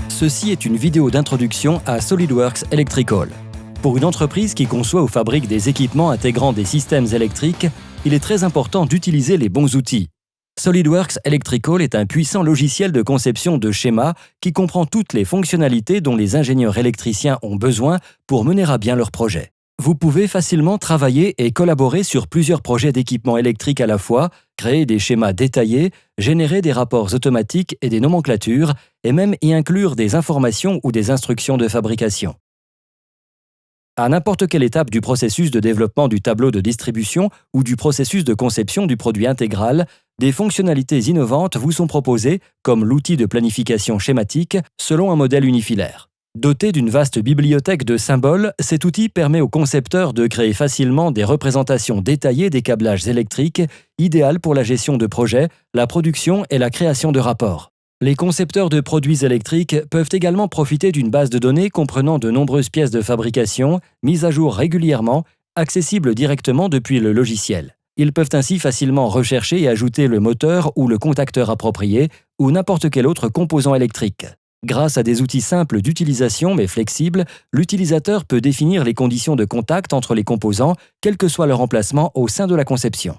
Ceci est une vidéo d'introduction à SolidWorks Electrical. Pour une entreprise qui conçoit ou fabrique des équipements intégrant des systèmes électriques, il est très important d'utiliser les bons outils. SolidWorks Electrical est un puissant logiciel de conception de schémas qui comprend toutes les fonctionnalités dont les ingénieurs électriciens ont besoin pour mener à bien leur projet. Vous pouvez facilement travailler et collaborer sur plusieurs projets d'équipements électriques à la fois, créer des schémas détaillés, générer des rapports automatiques et des nomenclatures, et même y inclure des informations ou des instructions de fabrication. À n'importe quelle étape du processus de développement du tableau de distribution ou du processus de conception du produit intégral, des fonctionnalités innovantes vous sont proposées, comme l'outil de planification schématique selon un modèle unifilaire. Doté d'une vaste bibliothèque de symboles, cet outil permet aux concepteurs de créer facilement des représentations détaillées des câblages électriques, idéales pour la gestion de projets, la production et la création de rapports. Les concepteurs de produits électriques peuvent également profiter d'une base de données comprenant de nombreuses pièces de fabrication, mises à jour régulièrement, accessibles directement depuis le logiciel. Ils peuvent ainsi facilement rechercher et ajouter le moteur ou le contacteur approprié ou n'importe quel autre composant électrique. Grâce à des outils simples d'utilisation mais flexibles, l'utilisateur peut définir les conditions de contact entre les composants, quel que soit leur emplacement au sein de la conception.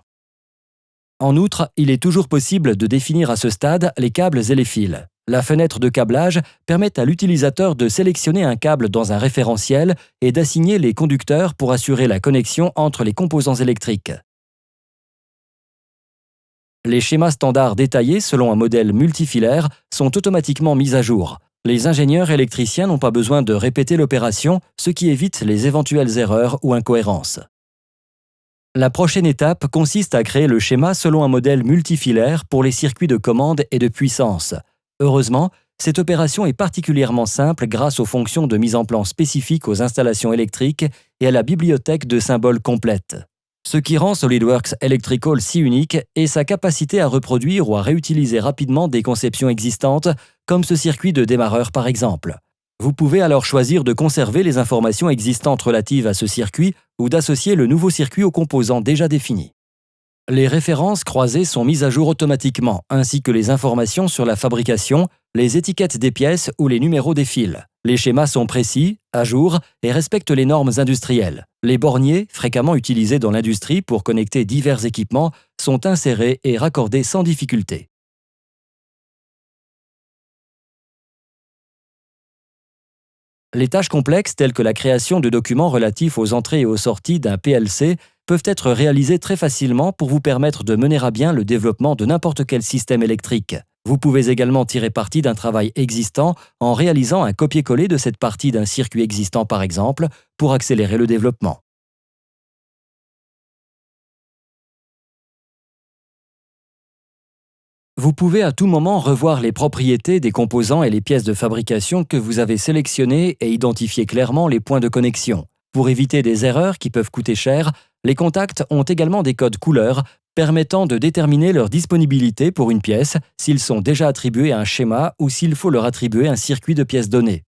En outre, il est toujours possible de définir à ce stade les câbles et les fils. La fenêtre de câblage permet à l'utilisateur de sélectionner un câble dans un référentiel et d'assigner les conducteurs pour assurer la connexion entre les composants électriques. Les schémas standards détaillés selon un modèle multifilaire sont automatiquement mis à jour. Les ingénieurs électriciens n'ont pas besoin de répéter l'opération, ce qui évite les éventuelles erreurs ou incohérences. La prochaine étape consiste à créer le schéma selon un modèle multifilaire pour les circuits de commande et de puissance. Heureusement, cette opération est particulièrement simple grâce aux fonctions de mise en plan spécifiques aux installations électriques et à la bibliothèque de symboles complète. Ce qui rend SolidWorks Electrical si unique est sa capacité à reproduire ou à réutiliser rapidement des conceptions existantes, comme ce circuit de démarreur par exemple. Vous pouvez alors choisir de conserver les informations existantes relatives à ce circuit ou d'associer le nouveau circuit aux composants déjà définis. Les références croisées sont mises à jour automatiquement, ainsi que les informations sur la fabrication, les étiquettes des pièces ou les numéros des fils. Les schémas sont précis, à jour et respectent les normes industrielles. Les borniers, fréquemment utilisés dans l'industrie pour connecter divers équipements, sont insérés et raccordés sans difficulté. Les tâches complexes telles que la création de documents relatifs aux entrées et aux sorties d'un PLC peuvent être réalisées très facilement pour vous permettre de mener à bien le développement de n'importe quel système électrique. Vous pouvez également tirer parti d'un travail existant en réalisant un copier-coller de cette partie d'un circuit existant par exemple, pour accélérer le développement. Vous pouvez à tout moment revoir les propriétés des composants et les pièces de fabrication que vous avez sélectionnées et identifier clairement les points de connexion. Pour éviter des erreurs qui peuvent coûter cher, les contacts ont également des codes couleurs permettant de déterminer leur disponibilité pour une pièce, s'ils sont déjà attribués à un schéma ou s'il faut leur attribuer un circuit de pièces données.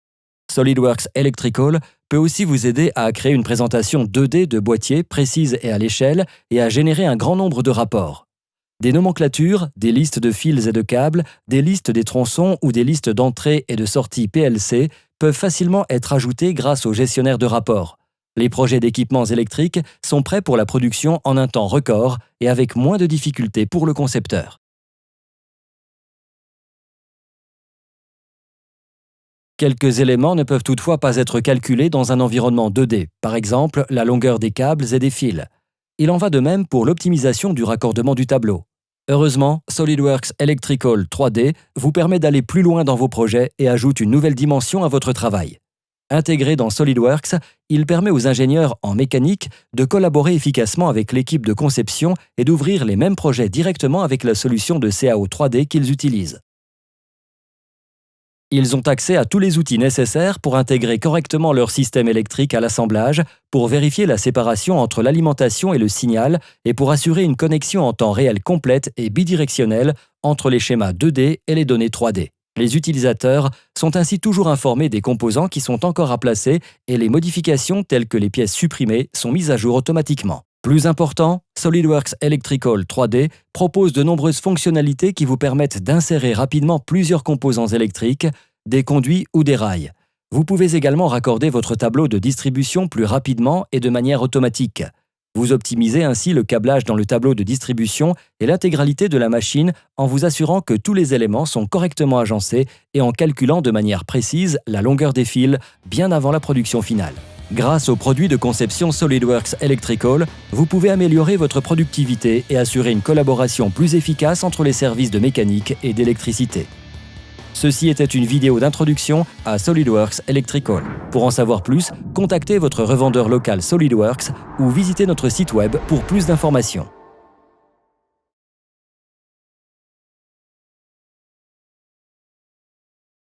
SolidWorks Electrical peut aussi vous aider à créer une présentation 2D de boîtier précise et à l'échelle et à générer un grand nombre de rapports. Des nomenclatures, des listes de fils et de câbles, des listes des tronçons ou des listes d'entrée et de sortie PLC peuvent facilement être ajoutées grâce au gestionnaire de rapports. Les projets d'équipements électriques sont prêts pour la production en un temps record et avec moins de difficultés pour le concepteur. Quelques éléments ne peuvent toutefois pas être calculés dans un environnement 2D, par exemple la longueur des câbles et des fils. Il en va de même pour l'optimisation du raccordement du tableau. Heureusement, SolidWorks Electrical 3D vous permet d'aller plus loin dans vos projets et ajoute une nouvelle dimension à votre travail. Intégré dans SolidWorks, il permet aux ingénieurs en mécanique de collaborer efficacement avec l'équipe de conception et d'ouvrir les mêmes projets directement avec la solution de CAO 3D qu'ils utilisent. Ils ont accès à tous les outils nécessaires pour intégrer correctement leur système électrique à l'assemblage, pour vérifier la séparation entre l'alimentation et le signal et pour assurer une connexion en temps réel complète et bidirectionnelle entre les schémas 2D et les données 3D. Les utilisateurs sont ainsi toujours informés des composants qui sont encore à placer et les modifications telles que les pièces supprimées sont mises à jour automatiquement. Plus important, SolidWorks Electrical 3D propose de nombreuses fonctionnalités qui vous permettent d'insérer rapidement plusieurs composants électriques, des conduits ou des rails. Vous pouvez également raccorder votre tableau de distribution plus rapidement et de manière automatique. Vous optimisez ainsi le câblage dans le tableau de distribution et l'intégralité de la machine en vous assurant que tous les éléments sont correctement agencés et en calculant de manière précise la longueur des fils bien avant la production finale. Grâce aux produits de conception SolidWorks Electrical, vous pouvez améliorer votre productivité et assurer une collaboration plus efficace entre les services de mécanique et d'électricité. Ceci était une vidéo d'introduction à SolidWorks Electrical. Pour en savoir plus, contactez votre revendeur local SolidWorks ou visitez notre site web pour plus d'informations.